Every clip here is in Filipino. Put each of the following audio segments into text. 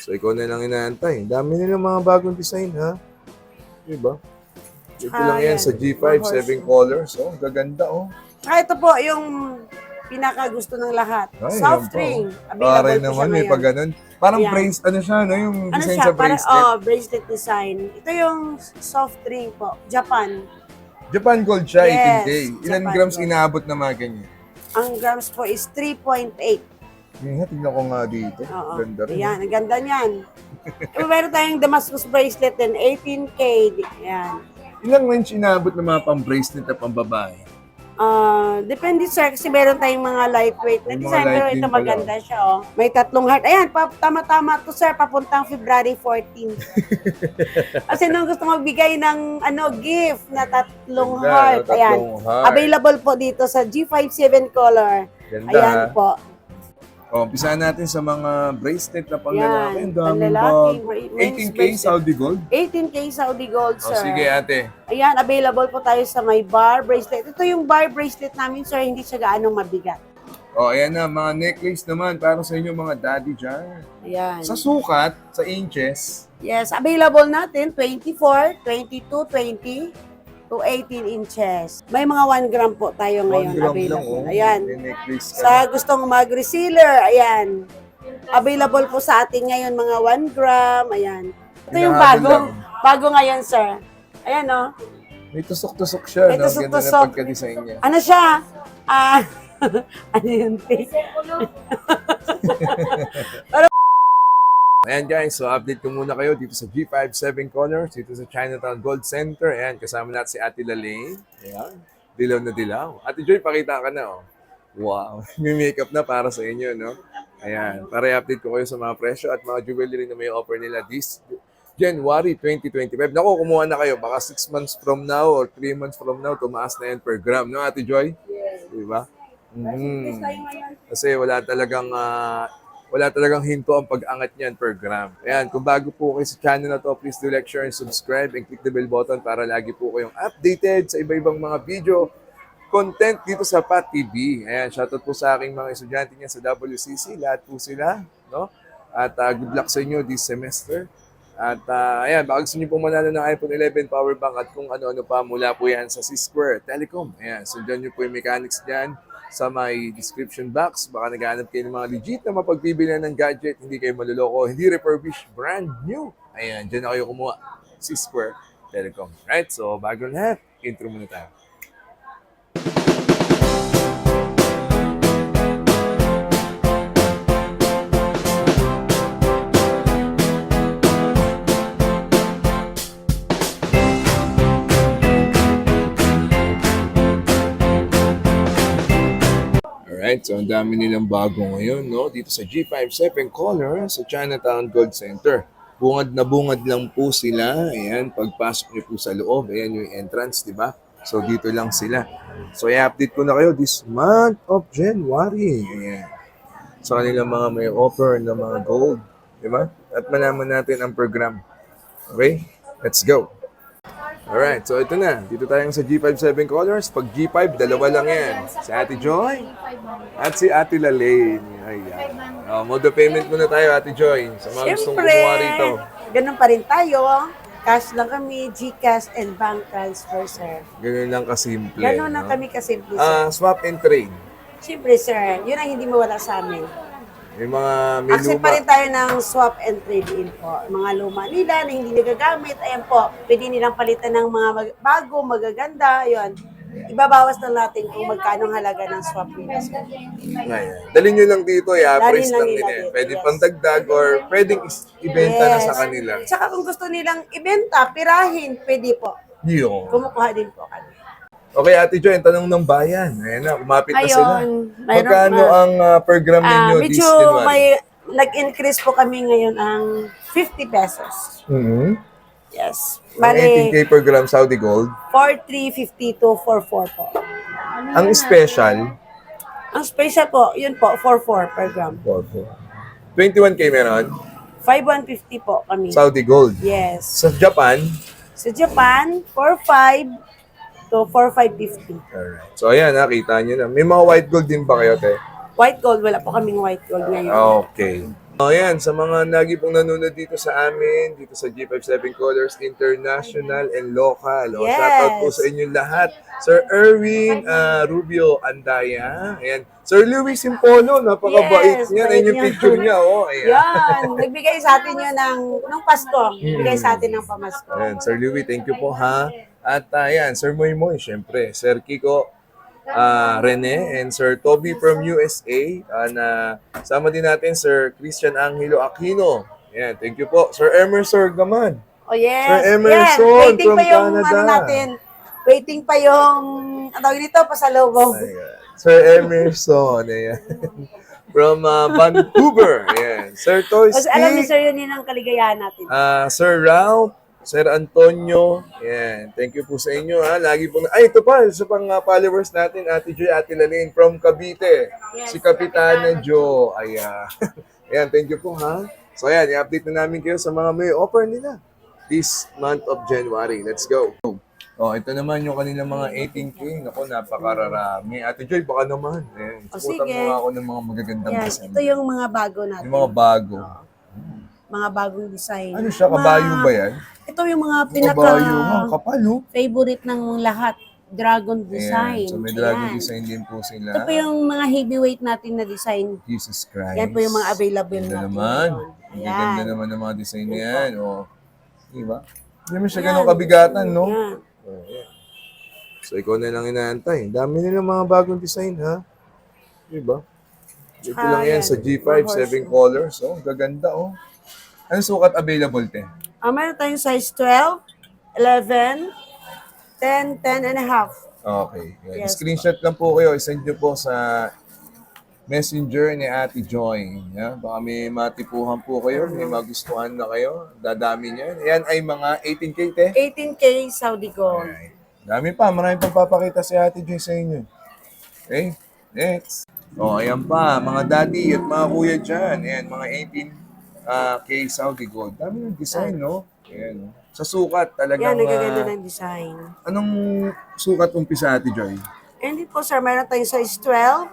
So, ikaw na lang inaantay. Dami nilang mga bagong design, ha? Diba? Ito lang yan sa G5, 7 colors. Oh, gaganda, oh. Ito po yung pinaka-gusto ng lahat. Ay, Soft yan po. ring. Pare Available po siya naman, may ngayon. pag ganun. Parang Ayan. bracelet, ano siya, no? Yung Ano design siya? sa bracelet. Bracelet design. Ito yung soft ring po. Japan. Japan Gold siya, Yes, 18K. Ilan Japan grams Gold. inaabot na mga ganyan? Ang grams po is 3.8. Tingnan ko nga dito. Oo. Ganda rin. Ayan, ang ganda niyan. Meron tayong Damascus bracelet din, 18K. Ayan. Ilang range inaabot ng mga pang-bracelet at pang-babae? Depende sir, kasi meron tayong mga lightweight na May mga design, pero light ito din pala. maganda siya. Oh. May 3 heart. Ayan, tama-tama to sir, papuntang February 14. Kasi nung gusto magbigay ng gift na 3 Ganda, heart. Ayan, 3 heart. available po dito sa G57 color. Ganda. Ayan po. O, umpisahan natin sa mga bracelet na pang Yan, lalaki. Ang daming panlalaki, bag. men's 18K bracelet. Saudi Gold. 18K Saudi Gold, O, sir. sige ate. Ayan, available po tayo sa may bar bracelet. Ito yung bar bracelet namin, sir. Hindi siya gaano mabigat. O, ayan na. Mga necklace naman para sa inyo mga daddy dyan. Ayan. Sa sukat, sa inches, Yes, available natin 24, 22, 20 to 18 inches. May mga 1 gram po tayo 1 ngayon gram lang. available. Oh. Ayan. May necklace ka. Sa gustong mag-resealer, ayan. Available po sa atin ngayon mga 1 gram. Ayan. Ito yung Hinahabol lang. bago ngayon, sir. Ayan, oh. May tusok-tusok siya. May no? Ganda tusok-tusok. na pagka-design niya. Ano siya? Ano yun? Ayan guys, so update ko muna kayo dito sa G57 Colors, dito sa Chinatown Gold Center. Ayan, kasama natin si Ate Lalaine. Ayan, dilaw na dilaw. Ate Joy, pakita ka na, oh. Wow, may makeup na para sa inyo, no? Ayan, para i-update ko kayo sa mga presyo at mga jewelry na may offer nila this January 2025. Naku, kumuha na kayo. Baka 6 months from now or 3 months from now, tumaas na yan per gram, no Ate Joy? Yes. Diba? Kasi wala talagang hinto ang pag-angat niyan per gram. Ayan, kung bago po kayo sa channel na to, please do like, share, and subscribe and click the bell button para lagi po kayong updated sa iba-ibang mga video content dito sa Pat TV. Ayan, shoutout po sa aking mga estudyante niya sa WCC. Lahat po sila, no? At good luck sa inyo this semester. At ayan, baka gusto niyo po manalo ng iPhone 11 power bank at kung ano-ano pa mula po yan sa C-Square Telecom. Ayan, sundan niyo po yung mechanics dyan sa may description box. Baka naghahanap kayo ng mga legit na mapagbibilihan ng gadget, hindi kayo maluloko, hindi refurbished, brand new. Ayan, dyan na kayo kumuha. C-Square Telecom. Right, so bago lahat, intro muna tayo. Alright, so ang dami nilang bago ngayon, no? Dito sa G57 Color sa Chinatown Gold Center. Bungad lang po sila. Ayan, pagpasok niyo po sa loob, ayan yung entrance, di ba? So dito lang sila. So i-update ko na kayo this month of January. Ayan. Sa kanilang mga may offer ng mga gold, di ba? At malaman natin ang program. Okay? Let's go. Alright, so ito na. Dito tayo sa G57 Colors. Pag G5, dalawa lang yan. Si Ate Joy at si Ate Lalaine. Ayan. Mode of payment muna tayo, Ate Joy. Sa mga gustong kumuha rito. Ganun pa rin tayo. Cash lang kami, GCash and bank transfer, sir. Ganun lang kasimple. Ganun lang no? kami kasimple, sir. Swap and trade. Siyempre, sir. Yun ang hindi mawala sa amin. May mga may Accept pa rin tayo ng swap and trade-in po. Mga luma nila na hindi nagagamit, ayan po, pwede nilang palitan ng mga bago, magaganda, yun. Ibabawas na natin kung magkano ang halaga ng swap nila. Ayan. Dalhin nyo lang dito, i-appraise Dalhin lang lang nila nila. dito, Pwede yes. pang dagdag or pwedeng ibenta na sa kanila. Tsaka kung gusto nilang ibenta, pirahin, pwede po. Yun. Kumukuha din po kami. Okay, Ate Joy, ang tanong ng bayan. Ayan na, kumapit na sila. Ayun, mayroon Magkano na. ang per gram ninyo this Medyo January? may nag-increase po kami ngayon ang 50 pesos. Mhm. Yes. Ang Bali, 18K per gram Saudi Gold. 4,350 to 4,4 po. Ang special, Ang special po, yun po, 4,4 per gram. 21K meron. 5,150 po kami. Saudi Gold. Yes. Sa Japan, Sa Japan, 4,500 to 4,550. alright. So ayan, nakita nyo na. May mga white gold din ba kayo, te? White gold, wala po kaming white gold ngayon. Okay. Oh, yan, sa mga lagi pong nanonood dito sa amin, dito sa G57 Colors International and Local. Oh, shoutout po sa Yes. inyo lahat. Sir Erwin Rubio Andaya. Ayan. Sir Luis Simpolo, napakabait Yes, niya. bait Ayun yung niya. picture niya. Oh, ayan. Yan, nagbigay sa atin yun ng Pasko. Nagbigay sa atin ng pamasko. Ayan, Sir Louie, thank you po ha. At ayan, Sir Moy Moy, syempre. Sir Kiko Rene and Sir Toby from USA. Na sama din natin Sir Christian Angelo Aquino. Ayan, thank you po. Sir Emerson Gaman. Oh yes. Sir Yan, Emerson waiting from pa yung Canada. ano natin. Waiting pa yung ang tawag dito pasalubong. Ayan. Sir Emerson. Ayan. From Vancouver. Ayan. Sir Kasi alam ni Toysky. Sir yun ang kaligayahan natin. Sir Ralph, Sir Antonio, yan. Thank you po sa inyo ha. Lagi po ay ito pa sa pang followers natin, Ate Joy, Ate Lalene from Cavite. Yes, Si Kapitana Jo. Ayan. Ayan, thank you po ha. So ayan, i-update na namin kayo sa mga may offer nila this month of January. Let's go. Oh, ito naman yung kanilang mga 18K. Naku, napakararami. Ate Joy, baka naman. Ayan. O, Sukutan sige. mo nga ako ng mga magagandang Yan, design. ito yung mga bago natin. Yung mga bago. Mga bagong design. Ano siya? Kabayo ba yan? Ito yung mga Kabayo nga. Kapal, no? favorite ng lahat. Dragon design. Ayan. So may dragon Ayan. design din po sila. Ito po yung mga heavyweight natin na design. Jesus Christ. Yan po yung mga available Ganda natin. naman. ngayon. Ang Ayan. ganda naman ng mga design na yan. O, diba? Hindi naman siya Ayan. ganun kabigatan, no? Ayan. Oh, yeah. So ikaw na lang inaantay. Dami nilang mga bagong design, ha? Diba? Dito lang yan Ayan. sa G5, 7 colors. Oh, gaganda, oh. Ano sukat available, te? Meron tayong size 12, 11, 10, 10 and a half. Okay. Yan. Yes. Screenshot lang po kayo. I-send nyo po sa messenger ni Ate Joy. Yeah? Baka may matipuhan po kayo. May magustuhan na kayo. Dadami niyan. Yan ay mga 18K, te. 18K Saudi Gold. Alright. Dami pa. Maraming pagpapakita si Ate Joy sa inyo. Okay. Next. Oh, ayan pa. Mga daddy at mga kuya dyan. Ayan, mga 18K Saudi Gold. Dami ng design, no? Ayan. Sa sukat, talagang... Yan, nagaganda ng design. Anong sukat umpisa, Ate Joy? And din po sir, meron tayong size 12,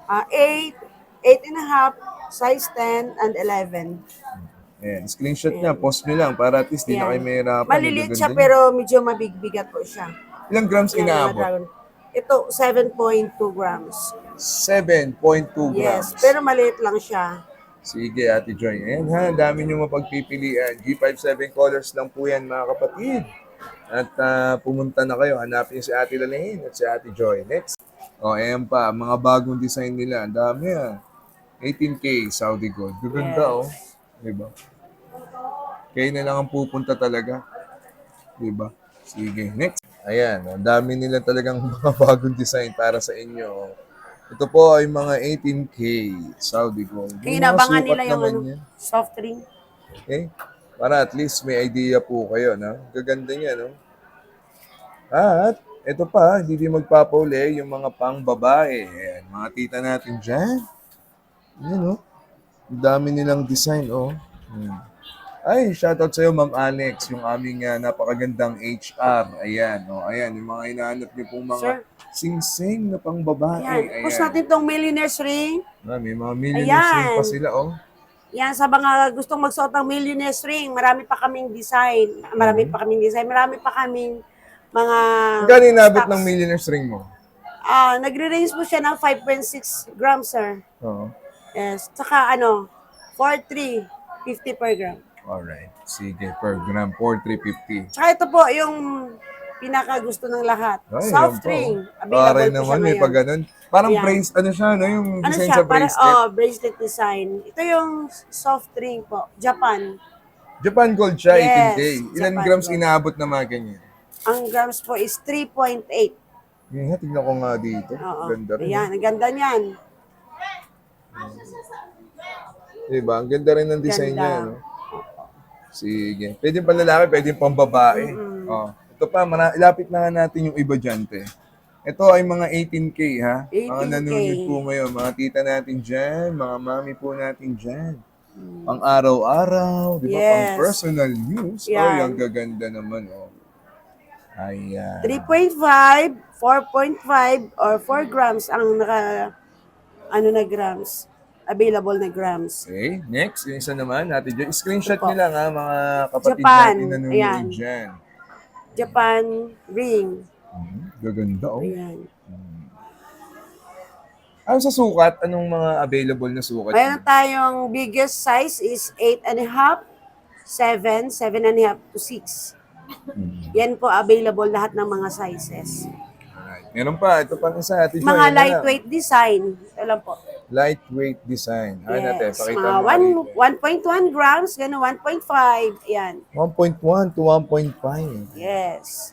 8, 8 and a half, size 10, and 11. Ayan, screenshot niya, post niyo lang para at least di na kayo mahirapan. Maliliit siya Gaganda pero medyo mabigbigat po siya. niya. Ilang grams Yan, mga inaabot? dragon. Ito, 7.2 grams. 7.2 Yes, grams. pero maliit lang siya. Sige, Ate Joy. Ayan ha, dami niyo mapagpipilian. G57 colors lang po yan, mga kapatid. At pumunta na kayo, hanapin si Ate Lalaine at si Ate Joy. Next. O, ayan pa, mga bagong design nila. Ang dami 18K Saudi Gold. Gaganda, oh. Diba? Kayo na lang ang pupunta talaga. Diba? Sige, next. Ayan, ang dami nila talagang mga bagong design para sa inyo. Ito po ay mga 18K Saudi Gold. Yung mga Inabangan sukat nila yung naman ano, yan. soft drink. Okay? Para at least may idea po kayo, no? Gaganda niya, no? At ito pa, hindi din magpapauli yung mga pang babae. Ayan, mga tita natin dyan. Ayan, no? Ang dami nilang design, oh. Ay, shoutout sa'yo, Ma'am Alex, yung aming napakagandang HR. Ayan, oh, ayan, yung mga hinahanap niyo pong mga Sir. sing-sing na pang babae. Yan, post Ayan. natin tong millionaire's ring. May mga millionaires ring pa Ayan. sila, oh. Yan, sa mga gustong magsuot ng millionaire's ring, marami pa kaming design. Marami pa kaming design. Marami pa kaming mga Magkano inabot stocks. ng millionaires ring mo? Nagre-range po siya ng 5.6 grams, sir. Oo. Yes. Tsaka 4.3, 50 per gram. Alright. Sige, per gram, 4,350. Tsaka ito po, yung pinaka gusto ng lahat. Ay, Soft yan po. ring. Pare Available po siya naman, may ngayon. pag ganun. Parang Ayan. brace, ano siya, no? Yung Ano design siya? sa bracelet. Bracelet design. Ito yung soft ring po. Japan. Japan Gold siya, Yes, 18K. Ilan Japan grams Gold. inaabot na mga ganyan? Ang grams po is 3.8. Yan, tignan ko nga dito. Oo. Ganda rin. Ayan, ang ganda niyan. Diba? Ang ganda rin ng design Ganda. niya, no? Sige. Pwede pang lalaki, pwede pang babae. Oh. Ito pa, ilapit na nga natin yung iba dyan, te. Ito ay mga 18K, ha? Mga 18K. nanonood po ngayon. Mga tita natin dyan, mga mami po natin dyan. Pang araw-araw, di ba? Yes. Pang personal use. Yan. Ay, ang gaganda naman, oh. Ayan. 3.5, 4.5, or 4 grams ang na grams. available na grams. Okay, next, yung isa naman, Ate Joy. Screenshot Ito po. nyo lang ha, mga kapatid Japan. natin nanonood Ayan. dyan. Japan ring. Gaganda, oh. Ayan. Ano sa sukat? Anong mga available na sukat? Mayroon tayong biggest size is 8.5, 7, 7.5 to 6. Yan po available lahat ng mga sizes. Alright. Meron pa, ito pang isa, Ate Joy. Mga ano lang? lightweight design. Ito lang po. Lightweight design. Ano natin, Yes. pakita Mga mo. 1.1 grams, gano'n, 1.5. Ayan. 1.1 to 1.5. Yes.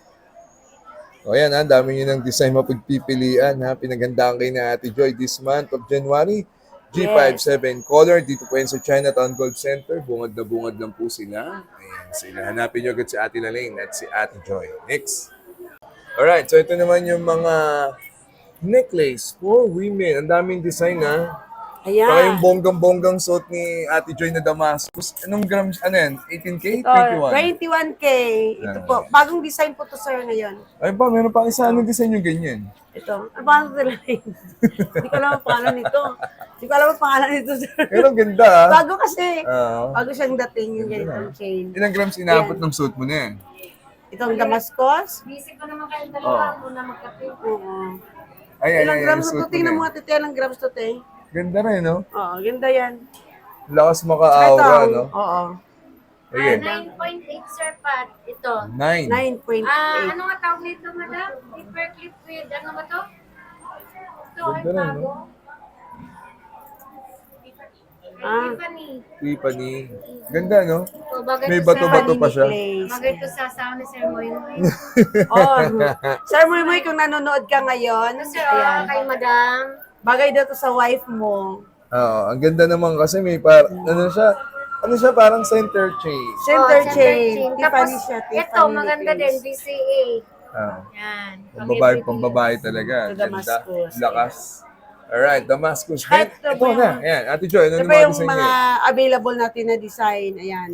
O yan, ha, dami nyo ng design mapagpipilian. Ha? Pinaghandaan kayo na Ate Joy this month of January. G57 color. Dito po yan sa Chinatown Gold Center. Bungad na bungad lang po sila. Ayan sila. Hanapin nyo agad si Ate Lalaine at si Ate Joy. Next. Alright, so ito naman yung mga necklace for women. Ang daming design, ha? Saka yung Ayan. bonggang-bonggang suot ni Ate Joy na Damascus. Anong grams? Ano yan? 18K? Ito, 21? 21K. Ito po. Bagong design po to sir ngayon. Ay ba, meron pa isa. Anong design yung ganyan? Ito. Ano ba ito line? Hindi ko alam ang pangalan nito. Hindi ko alam ang pangalan nito sir. Pero ang ganda, ha? Bago kasi. Oo. Bago siyang dating yung ganitong chain. Ilang grams inaabot ng suit mo na yan? Itong Damascus. Busy pa naman kayong dalawa kung na magkape. Oo. Ay, Ilang grams yung to? suit mo Tingnan na mo yan. nga tete. Ilang grams to te? Ganda rin, no? Oo, ganda yan. Lakas Ito. maka-aura, no? Oo. Sige. 9.8 sir Pat. Ito. 9. 9.8. Ano nga tawag nito madam? Paper clip with ano ba to? Ito ay Ganda rin, bago. Ah. Tiffany. Tiffany. Ganda, no? Ito, bagay May to bato-bato sa... pa siya. Bagay to sa sound ni Sir Moy Moy. Oh. Sir Moy, kung nanonood ka ngayon, Sir, ayan. kay madam. Bagay daw to sa wife mo. Oo, ang ganda naman kasi may ano siya, parang center chain. Center Oh, chain. Tapos, Tiffany siya. ito, Tiffany maganda din. necklace. VCA. Ah, Yan. pambabae talaga. Ito, Ganda. Damascus. Lakas. Alright, Damascus. Kahit Then, ito ito po na. yung- Ayan, Ate Joy, ano Ito yung pa mga yung design mga niya? available natin na design. Ayan.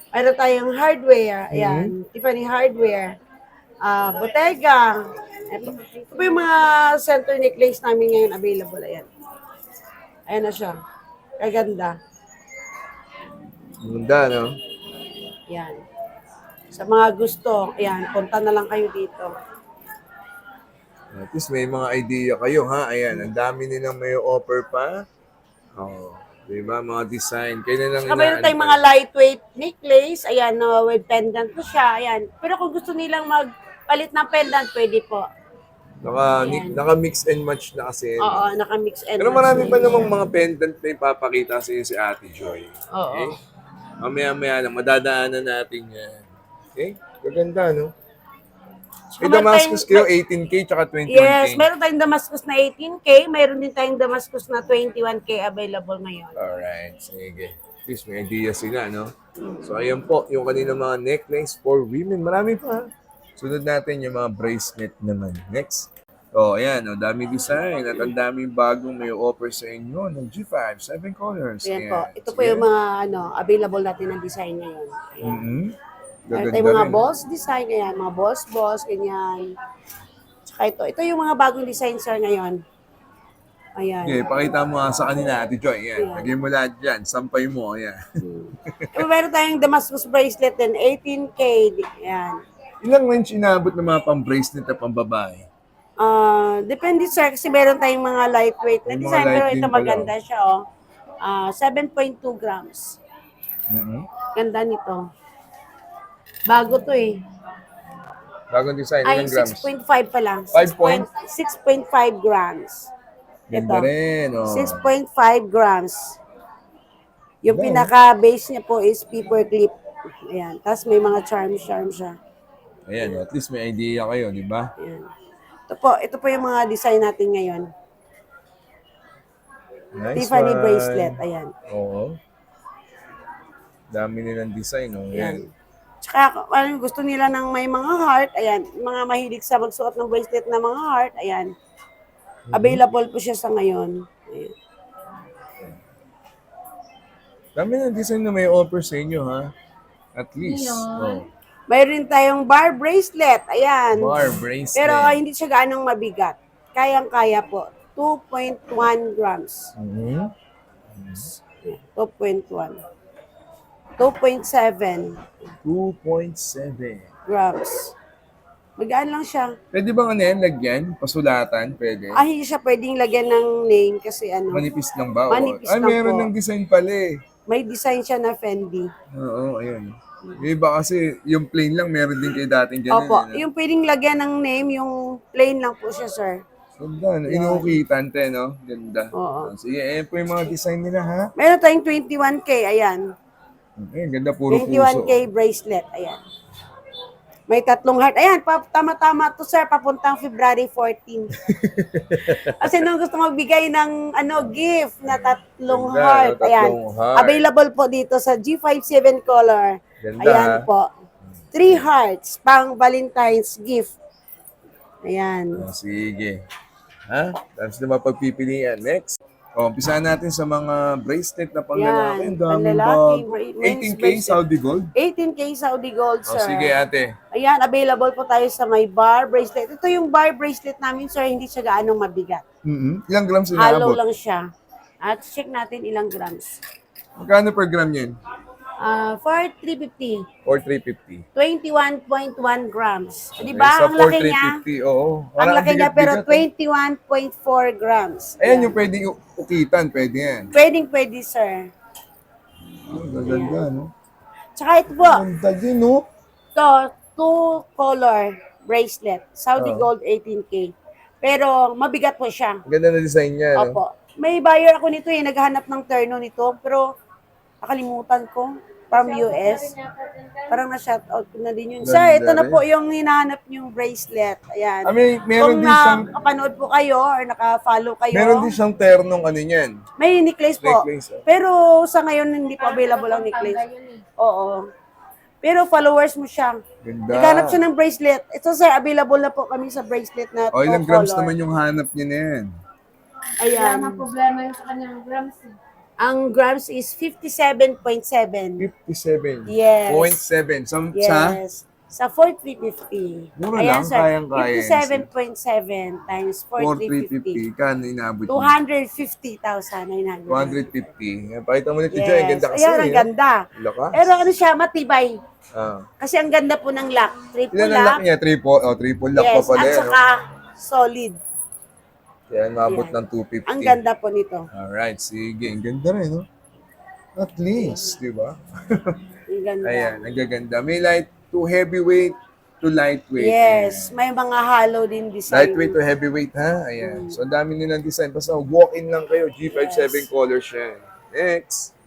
Mayroon tayong hardware. Ayan. Tiffany hardware. Bottega. Ito pa yung mga center necklace namin ngayon available. Ayan. Ayan na siya. Kaganda. Ganda, no? Ayan. Sa mga gusto, ayan, punta na lang kayo dito. At least may mga idea kayo, ha? Ayan, ang dami nilang may offer pa. Oh, di ba? Mga design. Kayo na lang Saka mayroon tayong mga lightweight necklace. Ayan, with pendant po siya. Ayan. Pero kung gusto nilang magpalit ng pendant, pwede po. Naka-mix and match na kasi. Oo, naka-mix and Pero match marami na pa yun. namang mga pendant na ipapakita sa inyo si Ate Joy. Oo. Okay? Mamaya-maya lang, madadaanan natin yan. Okay? Gaganda, no? May meron Damascus tayong- kayo, 18K tsaka 21K. Yes, meron tayong Damascus na 18K, meron din tayong Damascus na 21K available ngayon. Alright, sige. At least may idea sila, no? So, ayan po, yung kanina mga necklace for women. Marami pa. Sunod natin yung mga bracelet naman. Next. Oh, ayan. Oh, dami design at ang daming bagong may offer sa inyo ng G5, 7 colors. Ayan po. Ito po Sige. yung mga available natin na design ngayon. Ayan. Mhm. Meron Gaganda tayong mga rin. boss design, ayan, mga boss, ganyan. Tsaka ito. Ito yung mga bagong design, sir, ngayon. Ayan. Okay, pakita mo nga sa kanila, Ate Joy. Ayan. Lagay mo lahat dyan. Sampay mo. Ayan. Meron tayong Damascus bracelet din, 18K. Ayan. Ilang range inabot ng mga pang-bracelet at pang-babae? Depende, sir, kasi meron tayong mga lightweight na May mga design, pero light ito din pala, maganda siya, oh. 7.2 grams. Mhm. Ganda nito. Bago to eh. Bagong design. Ay, Ilang grams? 6.5 pa lang. 6.5 grams. Ganda Ito. rin. Oh. 6.5 grams. Yung Ganda, pinaka-base niya po is paper clip. Ayan. Tapos may mga charm siya. Ayan, at least may idea kayo, di ba? Ayan. Ito po yung mga design natin ngayon. Nice Tiffany one. bracelet. Ayan. Oo. Dami nilang design, oh. Ayan. Ayan. Tsaka, gusto nila ng may mga heart. Ayan. Mga mahilig sa magsuot ng bracelet na mga heart. Ayan. Available po siya sa ngayon. Ayan. Dami ng design na may offer sa inyo, ha? At least. Oh. Mayroon tayong bar bracelet. Ayan. Bar bracelet. Pero hindi siya gaanong mabigat. Kayang-kaya po. 2.1 grams. Mhm. 2.1. 2.7 2.7. grams. Magaan lang siya. Pwede bang ano yan, lagyan? Pasulatan? Pwede? Hindi siya pwedeng lagyan ng name kasi Manipis lang ba? Manipis Ay, lang meron po. ng design pala eh. May design siya na Fendi. Oo, ayun. Yung iba kasi, yung plain lang, meron din kayo dating ganun. Opo, Eh, no? yung pwedeng lagyan ng name, yung plain lang po siya, sir. Ganda, no? Inuukitan, te, no? Ganda. Oo. Sige, ayan po yung mga design nila, ha? Meron tayong 21K, ayan. Ayun, ganda, puro puso. 21K bracelet, ayan. May 3 heart. Ayan, tama-tama to, sir, papuntang February 14. Kasi nung gusto magbigay ng gift na 3 Ganda, heart. no? Ayan. 3 heart. Available po dito sa G57 color. Ganda, Ayan ha? po. 3 hearts pang Valentine's gift. Ayan. Sige. Ha? Tapos na mapagpipilian. Next. Umpisahan natin sa mga bracelet na panglalaki. Ang daming panlalaki, bago. men's 18K bracelet. Saudi Gold. 18K Saudi Gold, sir. Sige, ate. Ayan, available po tayo sa may bar bracelet. Ito yung bar bracelet namin, sir. Hindi siya gaanong mabigat. Ilang grams Hollow inaabot? lang siya. At check natin ilang grams. Magkano per gram yun? For 350, Or 350? 21.1 grams. Di ba? Sa Ang laki niya. 350, oo. Ang Parang laki niya, pero bigat-bigat, 21.4 grams. Ayan yung pwedeng ukitan. Pwede yan. Pwede, sir. Ganda, no? Tsaka ito po, Ganda din, no? ito, 2-color bracelet. Saudi Gold 18K. Pero mabigat po siya. Ganda na design niya, no? Opo. May buyer ako nito naghahanap ng terno nito, pero nakalimutan ko. From US. Parang na-shoutout ko na din yun. Ganda Sir, ito na rin. po yung hinahanap yung bracelet. Ayan. Meron Kung din siyang, nakapanood po kayo or naka-follow kayo, meron din siyang ternong ano niyan. may necklace po. Necklace, oh. Pero sa ngayon, hindi po available ang necklace. Oo. Pero followers mo siya. Ganda. Naghanap siya ng bracelet. Ito sir, available na po kami sa bracelet na Ilang color. grams naman yung hanap niya na yan? Wala Ayan. namang problema yung sa kanyang grams. Ang grams is 57.7. 57. Yes. 0.7. Sa Yes. Sa 4,350. Mura Ayan, lang, sir. kayang-kaya. 57.7 times 4,350. 4,350. Kano inabot niya? 250,900. 250. Yan, pakita mo na ito Yes. dyan. Ganda kasi. Ayan, ang ganda. Lakas. Pero ano siya, matibay. Ah. Kasi ang ganda po ng lock. Triple Ilan ang lock. lock niya? Triple? Oh, triple lock pa Yes, pala. at yan, saka no? solid. Kaya nabot Ayan. ng 250. Ang ganda po nito. Alright, sige. Ang ganda rin, no? At least, di ba? Ang ganda. Ayan, ang gaganda. May light to heavyweight to lightweight. Yes, may mga hollow din design. Lightweight to heavyweight, ha? Ayan. So, ang dami nilang design. Basta walk-in lang kayo. G57 colors yan. Next.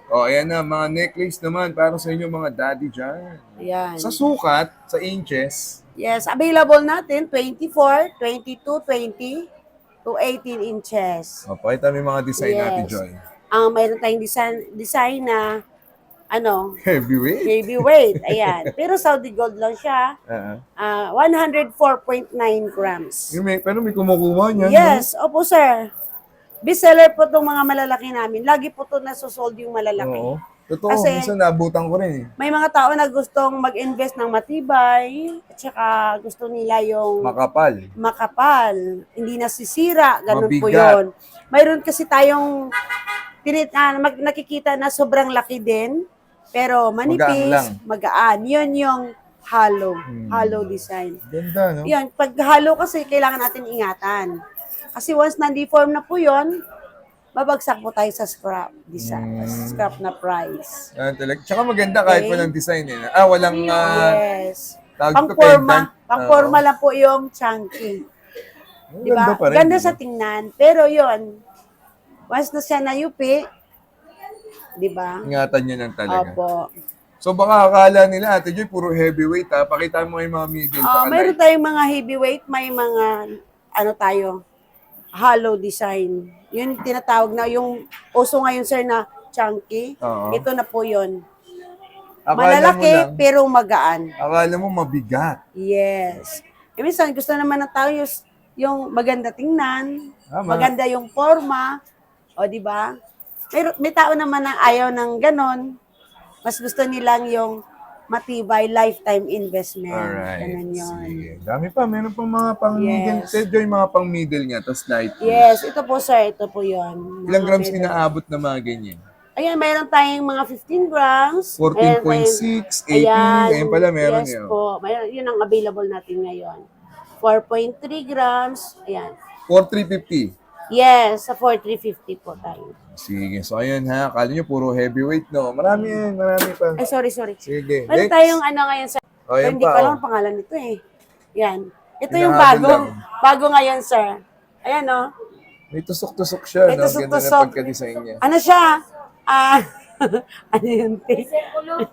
O, ayan na. Mga necklace naman para sa inyo mga daddy dyan. Ayan. Sa sukat, sa inches, Yes, available natin 24, 22, 20 to 18 inches. o, pakita mo yung mga design natin, Yes. Joy. Mayroon tayong design na Heavyweight? heavyweight. Ayan. Pero Saudi Gold lang siya. 104.9 grams. Pero may kumukuha niyan. Yes, opo sir. Bestseller po itong mga malalaki namin. Lagi po ito nasusold yung malalaki. Oo. Totoo, Kasi- minsan naabutan ko rin eh. May mga tao na gustong mag-invest ng matibay at saka gusto nila yung Makapal. makapal, hindi nasisira, ganun po Mabigat. yun. Mayroon kasi tayong nakikita na sobrang laki din, pero Magaan lang. manipis, magaan. Yun yung hollow design. Ganda, no? Yan, pag hollow kasi kailangan natin ingatan. Kasi once na-deform na po yun, babagsak po tayo sa scrap design, scrap na price. Yan talaga. Tsaka maganda kahit Okay. walang design eh. Walang Yes. tawag ko, Pang-forma. pendant. Pang-forma lang po yung chunky. Oo. Di ba? Ganda pa rin. Ganda sa tingnan. Pero yon once na siya nayupi, di ba? Ingatan nyo lang talaga. Opo. So baka akala nila, Ate Joy, puro heavyweight ha. Pakita mo yung mga medium sa Mayroon tayong mga heavyweight, may mga, hollow design. Yun yung tinatawag na, yung uso ngayon, sir, na chunky. Oo. Ito na po yun. Akala Malalaki, mo lang, pero magaan. akala mo mabigat. Yes. Minsan, gusto naman ng tao yung maganda tingnan, Tama. maganda yung forma, o di ba? May tao naman na ayaw ng ganon. Mas gusto nilang yung matibay, lifetime investment. Alright. Ganun yun. Sige. Dami pa. Meron pang mga pang middle. Yes. Medyo yung mga pang middle niya. Tapos light. Yes, ito po sir, ito po yun. Ilang Mga grams medal. inaabot na mga ganyan? Ayan, mayroon tayong mga 15 grams. 14.6, 18. Ayan pala meron yes yun. po. Mayroon, yun ang available natin ngayon. 4.3 grams. Ayan. 4,350. Yes, sa 4,350 po tayo. Sige. So, ayun ha. Akala nyo puro heavyweight, no? Marami yan. Marami pa. Ay, sorry. Sige. Meron Next. tayong ano ngayon sir. Oh, yan Hindi pa, ko alam oh. ang pangalan nito eh. Yan. Ito yung Hinahabol bago. lang. Bago ngayon sir. Ayan oh. May tusok-tusok siya, May no? Ganda tusok-tusok. na pagka-design niya. Ano siya? Ano yun? te? Sekulo.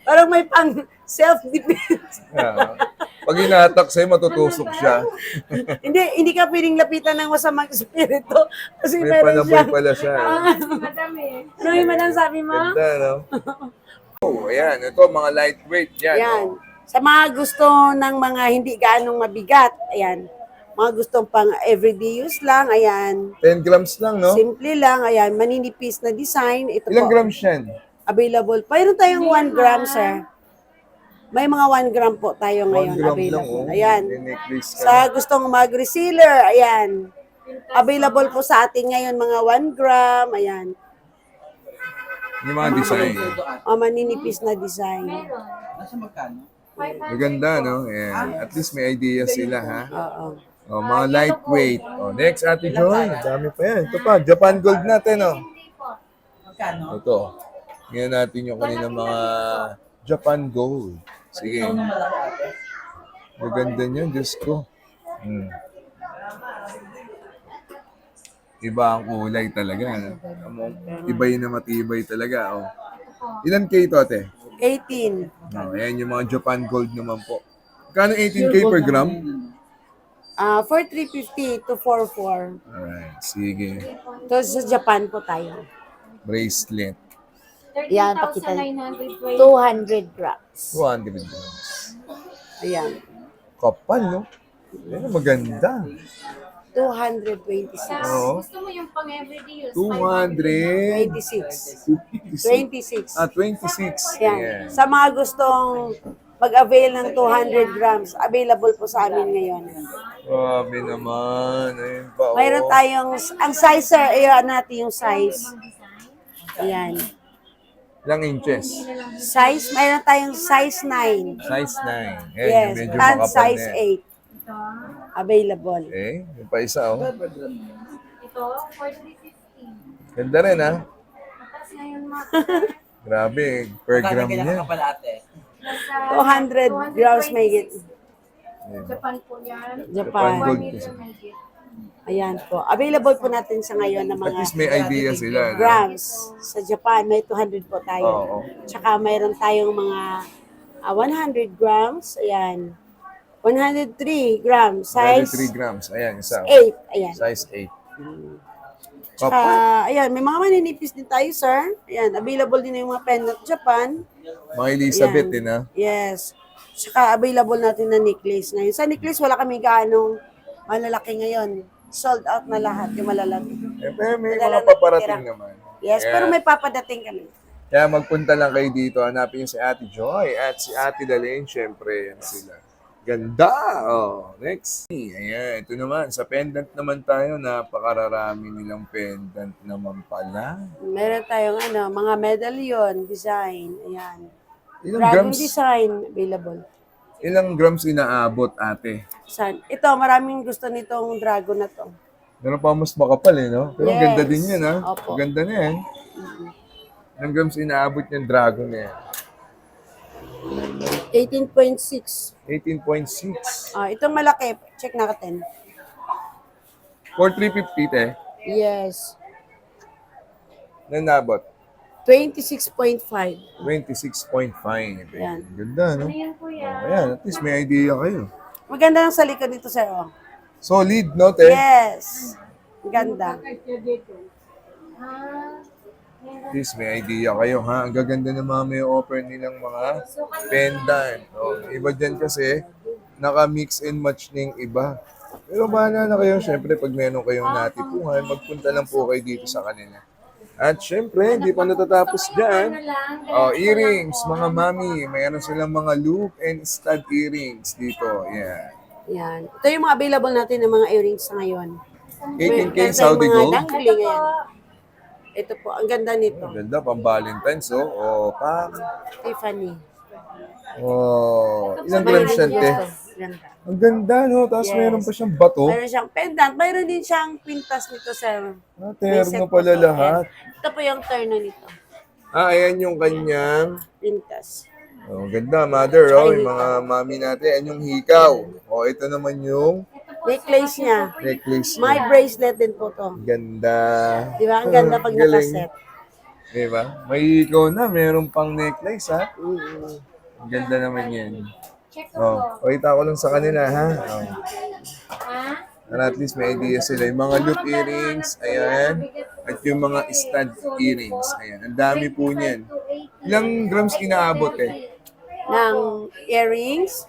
Parang may pang self-defense. Yeah. Pag hinatak sa'yo, matutusok siya. hindi ka pwedeng lapitan ng masamang espiritu. Kasi May meron panaboy siya. pala siya. Madam eh. Ano yung madam sabi mo? Ganda, no? Oh, ayan. Ito, mga lightweight. Yan. Ayan. Oh. Sa mga gusto ng mga hindi ganong mabigat, ayan. Mga gustong pang everyday use lang, ayan. 10 grams lang, no? Simple lang, ayan. Maninipis na design. Ito Ilang po. grams yan? Available. Mayroon tayong 1 gram, sir. May mga 1 gram po tayo 1 ngayon gram lang, available. oh. Ayan. May necklace ka. Sa gustong mag-resealer, ayan. Available po sa atin ngayon mga 1 gram, ayan. Yung mga design. O maninipis na design. Meron. Nasa magkano? 500 Maganda, no? Ayan. At least may idea sila, ha? Oo. Oh, mga lightweight. Oh, next, Ate Joy. Dami pa yan. Ito pa, Japan Gold natin, oh. Hindi po. Magkano? Ito. Ngayon natin yung kanina mga Japan Gold. Sige. Ito na malaki ate. Maganda niyan, Diyos ko. Iba ang kulay talaga. No? Iba yun na matibay talaga. Oh. Ilan kayo ito, ate? 18. Oh, ayan yung mga Japan Gold naman po. Kano 18K per gram? For 350 to 44. Alright, sige. To sa Japan po tayo. Bracelet. Yan, pakita. 13,920. 200 grams. 200 grams. Ayan. Kapal, no? Ayan, maganda. 226. Oo. Gusto mo yung pang everyday use? 200. 26. 26. 26. Yan. Ayan. Sa mga gustong mag-avail ng 200 grams, available po sa amin ngayon. Grabe naman. Ayun pa, oh. Mayroon tayong, ang size sir, ayan natin yung size. Ayan. Ilang inches? Size, mayroon tayong size 9. Size 9. Ayan, Yes, yung medyo and makapal size na yan. 8. Available. Eh, yung pa isa, oh. Ito, 4,350. Ganda rin, ha? Mataas ngayon mga. Grabe, per Magkano gram kailangan niya. ka pala ate? Nasa 200 grams may git. Japan po yan. Japan. 1 Gold meter kasi. may git. Ayan po. Available po natin sa ngayon ng At mga least may idea sila. No? grams. Sa Japan, may 200 po tayo. Oo. Tsaka mayroon tayong mga 100 grams. Ayan. 103 grams. 103 Size grams. Ayan, isa. 8. Ayan. Size 8. Tsaka, Kapal. ayan, may mga maninipis din tayo, sir. Ayan, available din yung mga pendant Japan. Mga Elizabeth, Ayan. din, ha? Yes. Tsaka available natin na necklace ngayon. Sa necklace, wala kami gaanong malalaki ngayon. Sold out na lahat yung malalaki. Eh, pero may Wala mga lang paparating natitira. naman. Yes, Kaya- pero may papadating kami. Kaya magpunta lang kayo dito, hanapin niyo si Ate Joy at si Ate Dalaine, syempre, yan sila. Ganda! Oh, next. Ayan, ito naman, sa pendant naman tayo, napakararami nilang pendant naman pala. Meron tayong mga medallion design. Ayan. Ilang Dragon grams, design available. ilang grams inaabot, ate? San? Ito, maraming gusto nitong dragon na to. Meron pa mas makapal, eh, no? Pero Yes. ganda din yan, ha? Opo. Ganda na yan. Ilang grams inaabot yung dragon na yan? 18.6. 18.6. Itong malaki, check natin. 4,350, te. Yes. Nanabot? 26.5. 26.5. Yan. Ganda, no? Ano yan po yan? Ayan, at least may idea kayo. Maganda lang sa likod nito, sir. Oh. Solid, no, te? Yes. Ganda. Ah, At least may idea kayo, ha? Ang gaganda ng mga may offer nilang mga pendant. Oh, iba dyan kasi, naka-mix and match ng iba. Pero bahala na kayo, syempre, pag meron kayong natipuhan, magpunta lang po kayo dito sa kanila. At syempre, hindi pa natatapos dyan. Oh, Ano earrings, mga mami. Mayroon silang mga loop and stud earrings dito. Yeah. Yan. Ito yung mga available natin ng mga earrings ngayon. 18K Meron Saudi tayong mga Gold. dangling. Ayan. Ito po, ang ganda nito. Ang ganda, pang Valentine's, oh. Oh, pang. Tiffany. Oh, ilang grams yan, te? Ganda. Ang ganda, no? Tapos Yes. meron pa siyang bato. Mayroon siyang pendant. Mayroon din siyang pintas nito, sir. Ah, May set terno po pala to. lahat. Ayan. Ito po yung terno nito. Ah, ayan yung kanyang. Pintas. Oh, ganda, mother, oh. Yung mga mami natin. Ayan yung hikaw. Oh, ito naman yung Necklace niya. necklace. May bracelet din po to. Ganda. Di ba? Ang ganda pag Galing. nakaset. Di ba? May hikaw na. Meron pang necklace, ha? Mm. Ang ganda naman yan. Check ko po. Oh, pakita ko lang sa kanila, ha? Oh. Ha? Para at least may idea sila. Yung mga loop earrings, ayan. At yung mga stud earrings, ayan. Ang dami po niyan. Ilang grams inaabot eh? Ng earrings.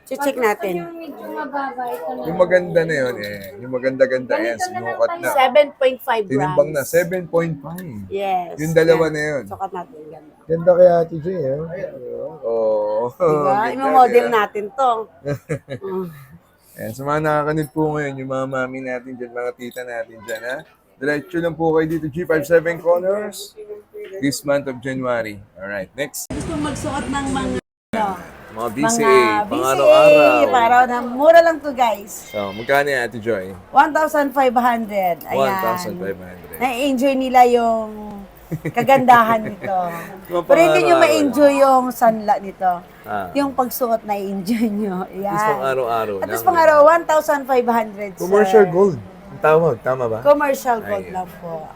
Check natin. Yung medyo mababa, ito na. Yung maganda na yun eh. Yung maganda-ganda, ayan. Sinukat na. 7.5 Tinimbang na, grams. 7.5. Yes. Yung dalawa Yan. na yun. Sukat natin. Ganda. Ganda kay Ate J, eh. Oo. Diba? Ganda, Imo-model diba? natin to. Mm. Ayan, sa mga nakakanood po ngayon, yung mga mami natin dyan, mga tita natin dyan, ha? Diretso lang po kayo dito, G57 Corners, this month of January. Alright, next. Gusto magsuot ng mga Mga BCA, pang araw-araw. Para na mura lang to, guys. So, magkano yan, Ate Joy? 1,500. Ayan. 1,500. Na-enjoy nila yung kagandahan nito. Mga Pero hindi nyo pang-araw-araw. ma-enjoy yung sunla nito. Ah. Yung pagsuot na enjoy nyo. Ayan. Tapos pang araw-araw. At least lang. pang araw, 1,500. sir. Commercial gold. Ang tawag, tama ba? Commercial gold Ayan. lang po.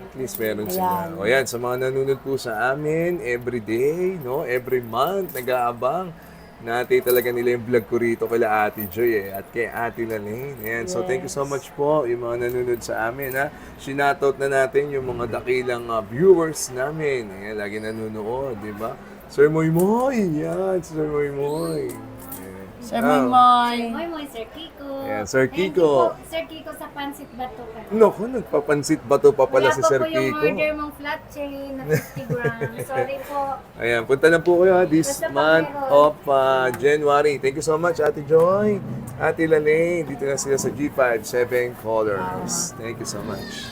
At least meron Ayan. sila. O yan, sa mga nanonood po sa amin, every day, no? Every month, nag-aabang. Nati talaga nila yung vlog ko rito kila Ate Joy at kay Ate Lalaine. Ayan. So thank you so much po yung mga nanonood sa amin. Ha? Shoutout na natin yung mga dakilang viewers namin. Ayan, lagi nanonood, di ba? Sir Moy Moy! Yan, Sir Moy Moy. Ayan. Sir Moy. Moy, Sir Kiko. Ayan, Sir Thank Kiko. you po, Sir Kiko sa Pansit Bato ka. Naku, nagpapansit ba to pa pala Wala si pa Sir po yung Kiko? order mong flat chain na 50 grams. Sorry po. Ayan, punta na po kayo ha, this Basta month meron. of January. Thank you so much, Ate Joy. Ate Lalaine, dito na sila sa G57 Colors. Thank you so much.